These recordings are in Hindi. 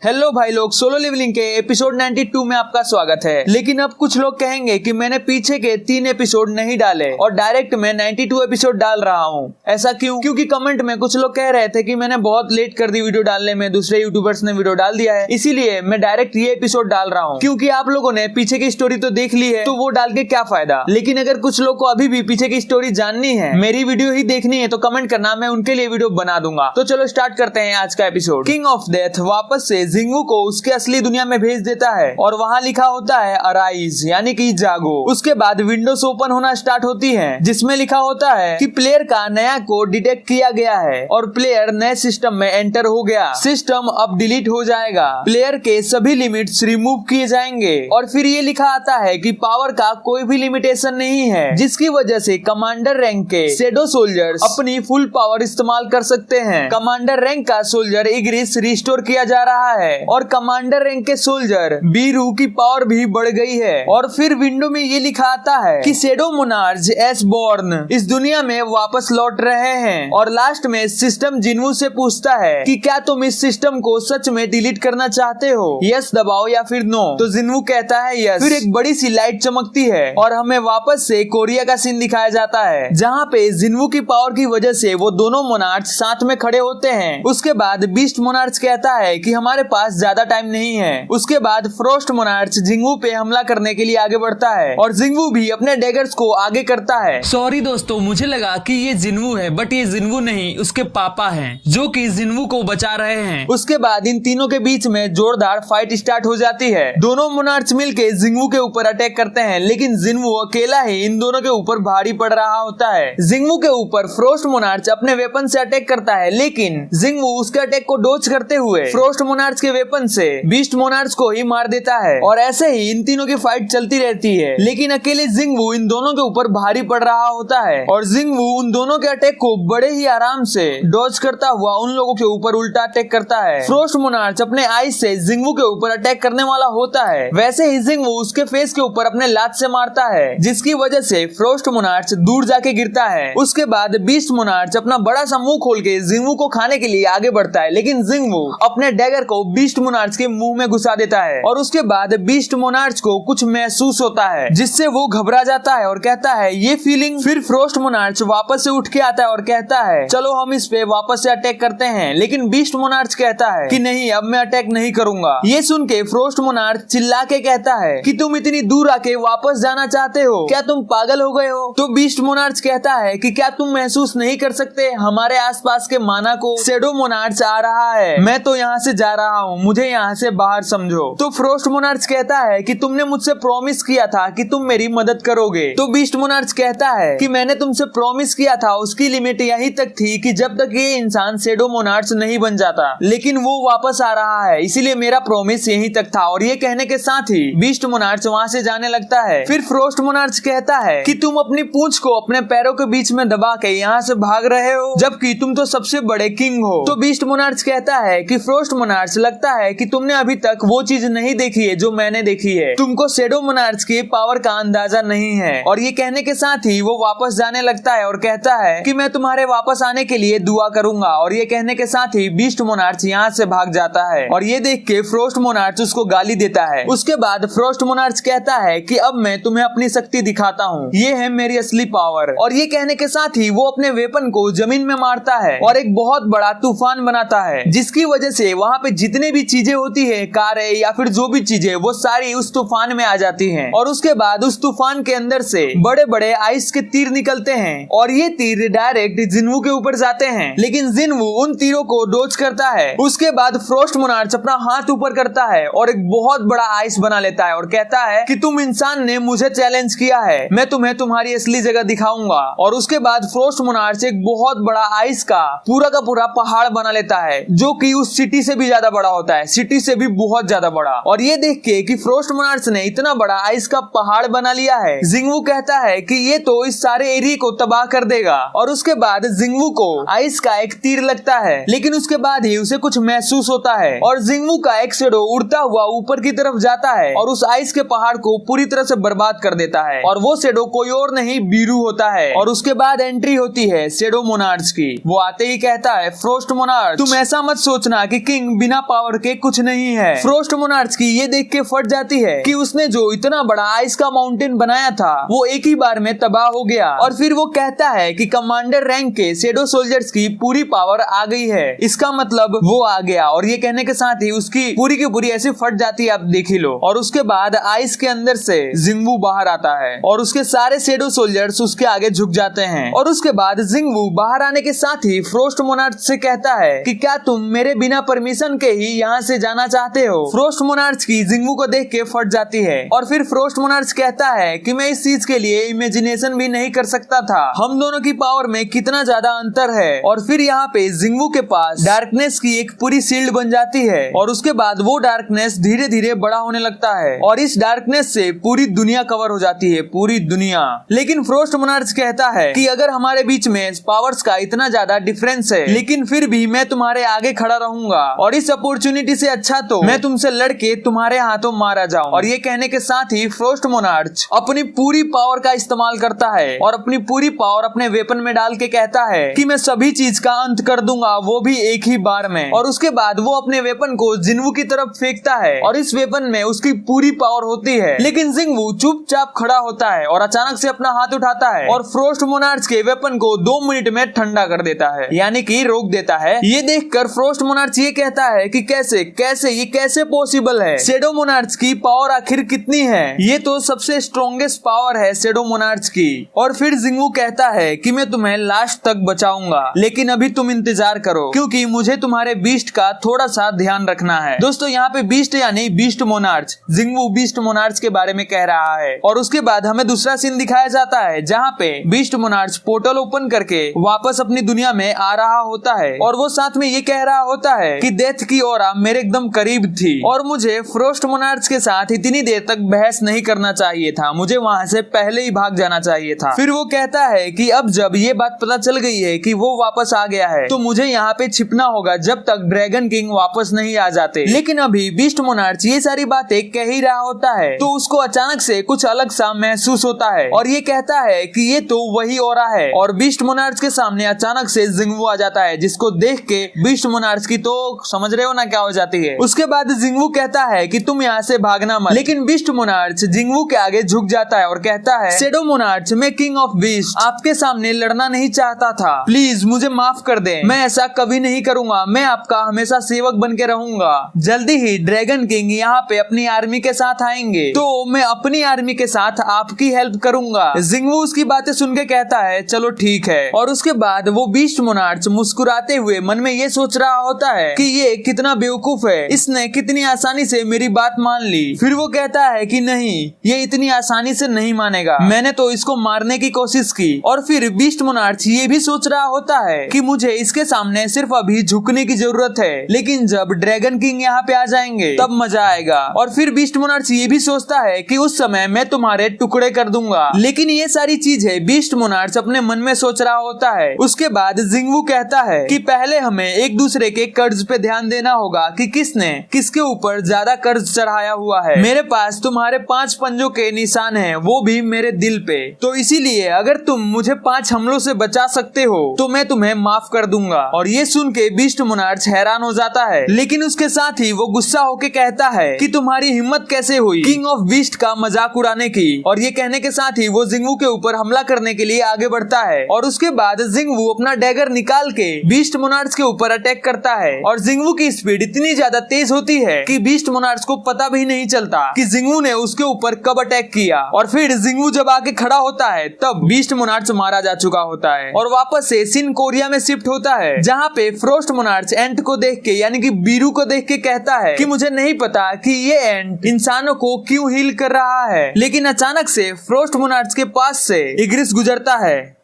हेलो भाई लोग, सोलो लेवलिंग के एपिसोड 92 में आपका स्वागत है। लेकिन अब कुछ लोग कहेंगे कि मैंने पीछे के 3 एपिसोड नहीं डाले और डायरेक्ट मैं 92 एपिसोड डाल रहा हूँ। ऐसा क्यों? क्योंकि कमेंट में कुछ लोग कह रहे थे कि मैंने बहुत लेट कर दी वीडियो डालने में, दूसरे यूट्यूबर्स ने वीडियो डाल दिया है, इसीलिए मैं डायरेक्ट ये एपिसोड डाल रहा हूँ। क्योंकि आप लोगों ने पीछे की स्टोरी तो देख ली है, तो वो डाल के क्या फायदा। लेकिन अगर कुछ लोग को अभी भी पीछे की स्टोरी जाननी है, मेरी वीडियो ही देखनी है, तो कमेंट करना, मैं उनके लिए वीडियो बना दूंगा। तो चलो स्टार्ट करते हैं आज का एपिसोड। किंग ऑफ डेथ वापस से जिंगवू को उसके असली दुनिया में भेज देता है और वहाँ लिखा होता है अराइज, यानी कि जागो। उसके बाद विंडोज ओपन होना स्टार्ट होती है, जिसमें लिखा होता है कि प्लेयर का नया कोड डिटेक्ट किया गया है और प्लेयर नए सिस्टम में एंटर हो गया। सिस्टम अब डिलीट हो जाएगा, प्लेयर के सभी लिमिट्स रिमूव किए जाएंगे और फिर ये लिखा आता है कि पावर का कोई भी लिमिटेशन नहीं है, जिसकी वजह से कमांडर रैंक के शेडो सोल्जर्स अपनी फुल पावर इस्तेमाल कर सकते हैं। कमांडर रैंक का सोल्जर इग्रिस रिस्टोर किया जा रहा है और कमांडर रैंक के सोल्जर बीरू की पावर भी बढ़ गई है। और फिर विंडो में ये लिखा आता है कि शेडो मोनार्च एसबॉर्न इस दुनिया में वापस लौट रहे हैं। और लास्ट में सिस्टम जिन्वू से पूछता है कि क्या तुम इस सिस्टम को सच में डिलीट करना चाहते हो, यस दबाओ या फिर नो। तो जिन्वू कहता है यस। फिर एक बड़ी सी लाइट चमकती है और हमें वापस से कोरिया का सीन दिखाया जाता है, जहाँ पे जिन्वू की पावर की वजह से वो दोनों मोनार्च साथ में खड़े होते हैं। उसके बाद बीस्ट मोनार्च कहता है कि हमारे पास ज्यादा टाइम नहीं है। उसके बाद फ्रोस्ट मोनार्च जिंगवू पे हमला करने के लिए आगे बढ़ता है और जिंगवू भी अपने डैगर्स को आगे करता है। सॉरी दोस्तों, मुझे लगा कि ये जिन्वू है, बट ये जिन्वू नहीं, उसके पापा हैं, जो कि जिन्वू को बचा रहे हैं। उसके बाद इन तीनों के बीच में जोरदार फाइट स्टार्ट हो जाती है। दोनों मोनार्च मिलके जिंगवू के ऊपर अटैक करते हैं, लेकिन जिन्वू अकेला ही इन दोनों के ऊपर भारी पड़ रहा होता है। जिंगवू के ऊपर फ्रोस्ट मोनार्च अपने वेपन से अटैक करता है, लेकिन जिंगवू उसके अटैक को डॉज करते हुए फ्रोस्ट मोनार्च के वेपन से बीस्ट मोनार्च को ही मार देता है। और ऐसे ही इन तीनों की फाइट चलती रहती है, लेकिन अकेले जिंगवू इन दोनों के ऊपर भारी पड़ रहा होता है और जिंगवू उन दोनों के अटैक को बड़े ही आराम से डॉज करता हुआ उन लोगों के ऊपर उल्टा अटैक करता है। फ्रोस्ट मोनार्च अपने आइस से जिंगवू के ऊपर अटैक करने वाला होता है, वैसे ही जिंगवू उसके फेस के ऊपर अपने लात से मारता है, जिसकी वजह से फ्रोस्ट मोनार्च दूर जाके गिरता है। उसके बाद बीस्ट मोनार्च अपना बड़ा सा मुंह खोल के जिंगवू को खाने के लिए आगे बढ़ता है, लेकिन जिंगवू अपने डैगर को बीस्ट मोनार्च के मुंह में घुसा देता है। और उसके बाद बीस्ट मोनार्च को कुछ महसूस होता है, जिससे वो घबरा जाता है और कहता है ये फीलिंग। फिर फ्रोस्ट मोनार्च वापस से उठ के आता है और कहता है चलो हम इस पे वापस से अटैक करते हैं, लेकिन बीस्ट मोनार्च कहता है कि नहीं, अब मैं अटैक नहीं करूंगा। ये सुन के फ्रोस्ट मोनार्च चिल्ला के कहता है कि तुम इतनी दूर आके वापस जाना चाहते हो, क्या तुम पागल हो गए हो? तो बीस्ट मोनार्च कहता है कि क्या तुम महसूस नहीं कर सकते हमारे आसपास के माना को? शेडो मोनार्च आ रहा है, मैं तो यहाँ से जा रहा हूँ, मुझे यहाँ से बाहर समझो। तो फ्रोस्ट मोनार्च कहता है कि तुमने मुझसे प्रॉमिस किया था कि तुम मेरी मदद करोगे। तो बीस्ट मोनार्च कहता है कि मैंने तुमसे प्रॉमिस किया था, उसकी लिमिट यहीं तक थी कि जब तक ये इंसान शेडो मोनार्च नहीं बन जाता, लेकिन वो वापस आ रहा है, इसीलिए मेरा प्रॉमिस यहीं तक था। और ये कहने के साथ ही बीस्ट मोनार्च वहाँ से जाने लगता है। फिर फ्रोस्ट मोनार्च कहता है कि तुम अपनी पूंछ को अपने पैरों के बीच में दबा के यहाँ से भाग रहे हो, जबकि तुम तो सबसे बड़े किंग हो। तो बीस्ट मोनार्च कहता है कि फ्रोस्ट मोनार्च, लगता है कि तुमने अभी तक वो चीज नहीं देखी है जो मैंने देखी है, तुमको शेडो मोनार्च की पावर का अंदाजा नहीं है। और ये कहने के साथ ही वो वापस जाने लगता है और कहता है कि मैं तुम्हारे वापस आने के लिए दुआ करूंगा। और ये कहने के साथ ही बीस्ट मोनार्च यहाँ से भाग जाता है और ये देख के फ्रोस्ट मोनार्च उसको गाली देता है। उसके बाद फ्रोस्ट मोनार्च कहता है कि अब मैं तुम्हें अपनी शक्ति दिखाता हूँ, ये है मेरी असली पावर। और ये कहने के साथ ही वो अपने वेपन को जमीन में मारता है और एक बहुत बड़ा तूफान बनाता है, जिसकी वजह से वहाँ पे जितने भी चीजें होती है, कारें या फिर जो भी चीजें, वो सारी उस तूफान में आ जाती हैं। और उसके बाद उस तूफान के अंदर से बड़े बड़े आइस के तीर निकलते हैं और ये तीर डायरेक्ट जिन्वू के ऊपर जाते हैं, लेकिन जिन्वू उन तीरों को डॉज करता है। उसके बाद फ्रोस्ट मोनार्च अपना हाथ ऊपर करता है और एक बहुत बड़ा आइस बना लेता है और कहता है कि तुम इंसान ने मुझे चैलेंज किया है, मैं तुम्हें तुम्हारी असली जगह दिखाऊंगा। और उसके बाद फ्रोस्ट मोनार्च एक बहुत बड़ा आइस का पूरा पहाड़ बना लेता है, जो कि उस सिटी से भी ज्यादा बड़ा होता है, सिटी से भी बहुत ज्यादा बड़ा। और ये देख के कि फ्रोस्ट मोनार्च ने इतना बड़ा आइस का पहाड़ बना लिया है, जिंगवू कहता है कि ये तो इस सारे एरिया को तबाह कर देगा। और उसके बाद जिंगवू को आइस का एक तीर लगता है, लेकिन उसके बाद ही उसे कुछ महसूस होता है और जिंगवू का एक शेडो उड़ता हुआ ऊपर की तरफ जाता है और उस आइस के पहाड़ को पूरी तरह से बर्बाद कर देता है। और वो शेडो कोई और नहीं, बीरू होता है। और उसके बाद एंट्री होती है शेडो मोनार्च की। वो आते ही कहता है फ्रोस्ट मोनार्च, तुम ऐसा मत सोचना कि किंग बिना पावर के कुछ नहीं है। फ्रोस्ट मोनार्च की ये देख के फट जाती है कि उसने जो इतना बड़ा आइस का माउंटेन बनाया था वो एक ही बार में तबाह हो गया। और फिर वो कहता है कि कमांडर रैंक के शैडो सोल्जर्स की पूरी पावर आ गई है, इसका मतलब वो आ गया। और ये कहने के साथ ही उसकी पूरी की पूरी ऐसी फट जाती है, आप देख ही लो। और उसके बाद आइस के अंदर से जिंगवू बाहर आता है और उसके सारे शैडो सोल्जर्स उसके आगे झुक जाते हैं। और उसके बाद जिंगवू बाहर आने के साथ ही फ्रोस्ट मोनार्च से कहता है कि क्या तुम मेरे बिना परमिशन के ही यहाँ से जाना चाहते हो। फ्रोस्ट मोनार्च की जिंगवू को देख के फट जाती है। और फिर फ्रोस्ट मोनार्च कहता है कि मैं इस चीज के लिए इमेजिनेशन भी नहीं कर सकता था, हम दोनों की पावर में कितना ज्यादा अंतर है। और फिर यहाँ पे जिंगवू के पास डार्कनेस की एक पूरी शील्ड बन जाती है और उसके बाद वो डार्कनेस धीरे धीरे बड़ा होने लगता है और इस डार्कनेस से पूरी दुनिया कवर हो जाती है, पूरी दुनिया। लेकिन फ्रोस्ट मोनार्च कहता है कि अगर हमारे बीच में पावर्स का इतना ज्यादा डिफरेंस है, लेकिन फिर भी मैं तुम्हारे आगे खड़ा रहूंगा और इस अपॉर्चुनिटी से अच्छा तो मैं तुमसे लड़के तुम्हारे हाथों मारा जाऊं। और ये कहने के साथ ही फ्रोस्ट मोनार्च अपनी पूरी पावर का इस्तेमाल करता है और अपनी पूरी पावर अपने वेपन में डाल के कहता है कि मैं सभी चीज का अंत कर दूंगा, वो भी एक ही बार में। और उसके बाद वो अपने वेपन को जिंगवू की तरफ फेंकता है और इस वेपन में उसकी पूरी पावर होती है। लेकिन जिंगवू चुपचाप खड़ा होता है और अचानक से अपना हाथ उठाता है और फ्रोस्ट मोनार्च के वेपन को 2 मिनट में ठंडा कर देता है, यानी कि रोक देता है। ये देखकर फ्रोस्ट मोनार्च ये कहता है कि कैसे कैसे ये कैसे पॉसिबल है, शैडो मोनार्च की पावर आखिर कितनी है, ये तो सबसे स्ट्रॉन्गेस्ट पावर है शैडो मोनार्च की। और फिर जिंगवू कहता है कि मैं तुम्हें लास्ट तक बचाऊंगा, लेकिन अभी तुम इंतजार करो क्योंकि मुझे तुम्हारे बीस्ट का थोड़ा सा ध्यान रखना है। दोस्तों यहाँ पे बीस्ट यानी बीस्ट मोनार्च, जिंगवू बीस्ट मोनार्च के बारे में कह रहा है। और उसके बाद हमें दूसरा सीन दिखाया जाता है जहाँ पे बीस्ट मोनार्च पोर्टल ओपन करके वापस अपनी दुनिया में आ रहा होता है और वो साथ में ये कह रहा होता है कि डेथ की ऑरा मेरे एकदम करीब थी और मुझे फ्रोस्ट मोनार्च के साथ इतनी देर तक बहस नहीं करना चाहिए था, मुझे वहाँ से पहले ही भाग जाना चाहिए था। फिर वो कहता है कि अब जब ये बात पता चल गई है कि वो वापस आ गया है तो मुझे यहाँ पे छिपना होगा जब तक ड्रैगन किंग वापस नहीं आ जाते। लेकिन अभी बीस्ट मोनार्च ये सारी बातें कह ही रहा होता है तो उसको अचानक से कुछ अलग सा महसूस होता है और ये कहता है कि ये तो वही ऑरा है। और बीस्ट मोनार्च के सामने अचानक से जिंगवू आ जाता है, जिसको देख के बीस्ट मोनार्च की तो समझ रहे हो ना क्या हो जाती है। उसके बाद जिंगवू कहता है कि तुम यहाँ से भागना मत, लेकिन बीस्ट मोनार्च जिंगवू के आगे झुक जाता है और कहता है शैडो मोनार्च, मैं किंग ऑफ बीस्ट आपके सामने लड़ना नहीं चाहता था, प्लीज मुझे माफ कर दे, मैं ऐसा कभी नहीं करूंगा, मैं आपका हमेशा सेवक बन के रहूंगा। जल्दी ही ड्रैगन किंग यहाँ पे अपनी आर्मी के साथ आएंगे तो मैं अपनी आर्मी के साथ आपकी हेल्प करूंगा। जिंगवू उसकी बातें सुन के कहता है चलो ठीक है। और उसके बाद वो बीस्ट मोनार्च मुस्कुराते हुए मन में ये सोच रहा होता है कि ये कितना बेवकूफ है, इसने कितनी आसानी से मेरी बात मान ली। फिर वो कहता है कि नहीं, ये इतनी आसानी से नहीं मानेगा, मैंने तो इसको मारने की कोशिश की। और फिर बीस्ट मोनार्च ये भी सोच रहा होता है कि मुझे इसके सामने सिर्फ अभी झुकने की जरूरत है, लेकिन जब ड्रैगन किंग यहाँ पे आ जाएंगे तब मजा आएगा। और फिर बीस्ट मोनार्च ये भी सोचता है कि उस समय मैं तुम्हारे टुकड़े कर दूंगा। लेकिन ये सारी चीजें बीस्ट मोनार्च अपने मन में सोच रहा होता है। उसके बाद जिंगवू कहता है कि पहले हमें एक दूसरे के कर्ज पे ध्यान देना होगा कि किसने किसके ऊपर ज्यादा कर्ज चढ़ाया हुआ है। मेरे पास तुम्हारे 5 पंजों के निशान हैं, वो भी मेरे दिल पे, तो इसीलिए अगर तुम मुझे 5 हमलों से बचा सकते हो तो मैं तुम्हें माफ कर दूंगा। और ये सुन के बीस्ट मोनार्च हैरान हो जाता है, लेकिन उसके साथ ही वो गुस्सा होके कहता है कि तुम्हारी हिम्मत कैसे हुई किंग ऑफ बीस्ट का मजाक उड़ाने की। और ये कहने के साथ ही वो जिंगवू के ऊपर हमला करने के लिए आगे बढ़ता है। और उसके बाद जिंगवू अपना डैगर निकाल के बीस्ट मोनार्च के ऊपर अटैक करता है और जिंगवू की स्पीड इतनी ज्यादा तेज होती है कि बीस्ट मोनार्च को पता भी नहीं चलता कि जिंगवू ने उसके ऊपर कब अटैक किया। और फिर जिंगवू जब आके खड़ा होता है तब बीस्ट मोनार्च मारा जा चुका होता है और वापस से सिन कोरिया में शिफ्ट होता है, जहाँ पे फ्रोस्ट मोनार्च एंट को देख के यानी कि बीरू को देख के कहता है कि मुझे नहीं पता कि ये एंट इंसानों को क्यों हील कर रहा है। लेकिन अचानक से फ्रोस्ट मोनार्च के पास से इग्रिस गुजरता है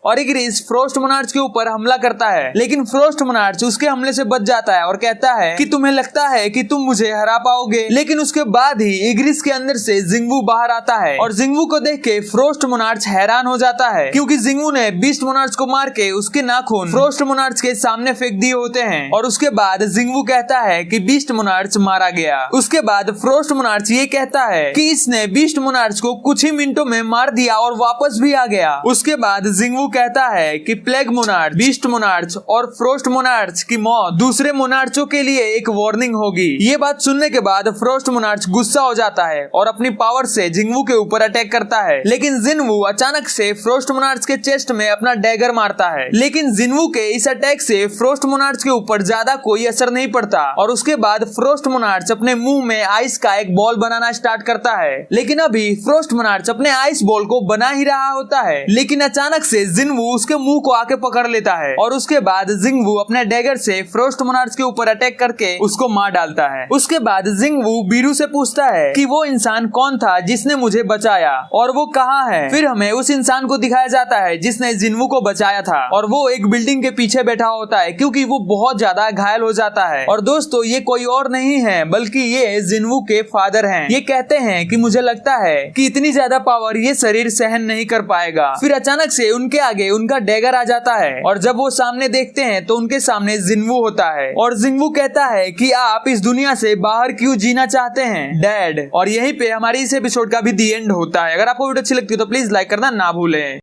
और इग्रिस फ्रोस्ट मोनार्च के ऊपर हमला करता है, लेकिन फ्रोस्ट मोनार्च उसके हमले से बच जाता है और कहता है कि तुम्हें लगता है कि तुम मुझे हरा पाओगे। लेकिन उसके बाद ही इग्रिस के अंदर से जिंगवू बाहर आता है और जिंगवू को देख के फ्रोस्ट मोनार्च हैरान हो जाता है, क्योंकि जिंगवू ने बीस्ट मोनार्च को मार के उसके नाखून फ्रोस्ट मोनार्च के सामने फेंक दिए होते हैं। और उसके बाद जिंगवू कहता है कि बीस्ट मोनार्च मारा गया। उसके बाद फ्रोस्ट मोनार्च ये कहता है कि इसने बीस्ट मोनार्च को कुछ ही मिनटों में मार दिया और वापस भी आ गया। उसके बाद जिंगवू कहता है कि प्लेग मोनार्च, बीस्ट मोनार्च और फ्रोस्ट मोनार्च की मौत दूसरे मोनार्चों के लिए एक वार्निंग होगी। ये बात सुनने के बाद फ्रोस्ट मोनार्च गुस्सा हो जाता है और अपनी पावर से जिंगवू के ऊपर अटैक करता है, लेकिन जिनवू अचानक से फ्रोस्ट मोनार्च के चेस्ट में अपना डैगर मारता है। लेकिन जिनवू के इस अटैक से फ्रोस्ट मोनार्च के ऊपर ज्यादा कोई असर नहीं पड़ता और उसके बाद फ्रोस्ट मोनार्च अपने मुंह में आइस का एक बॉल बनाना स्टार्ट करता है। लेकिन अभी फ्रोस्ट मोनार्च अपने आइस बॉल को बना ही रहा होता है, लेकिन अचानक से जिनवू उसके मुंह को आके पकड़ लेता है और उसके बाद जिंगवू अपने डैगर से फ्रोस्ट मोनार्च के ऊपर अटैक करके उसको मार डालता है। उसके बाद जिंगवू बीरू से पूछता है कि वो इंसान कौन था जिसने मुझे बचाया और वो कहाँ है। फिर हमें उस इंसान को दिखाया जाता है जिसने जिनवू को बचाया था और वो एक बिल्डिंग के पीछे बैठा होता है क्योंकि वो बहुत ज्यादा घायल हो जाता है। और दोस्तों ये कोई और नहीं है बल्कि ये जिनवू के फादर हैं। ये कहते हैं कि मुझे लगता है कि इतनी ज्यादा पावर ये शरीर सहन नहीं कर पाएगा। फिर अचानक से उनके आगे उनका डैगर आ जाता है और जब वो सामने देखते हैं तो उनके सामने जिनवू होता है और जिनवू कहता है कि आप इस दुनिया से बाहर क्यों जीना चाहते हैं डैड। और यहीं पे हमारी इस एपिसोड का भी दी एंड होता है। अगर आपको वीडियो अच्छी लगती है तो प्लीज लाइक करना ना भूलें।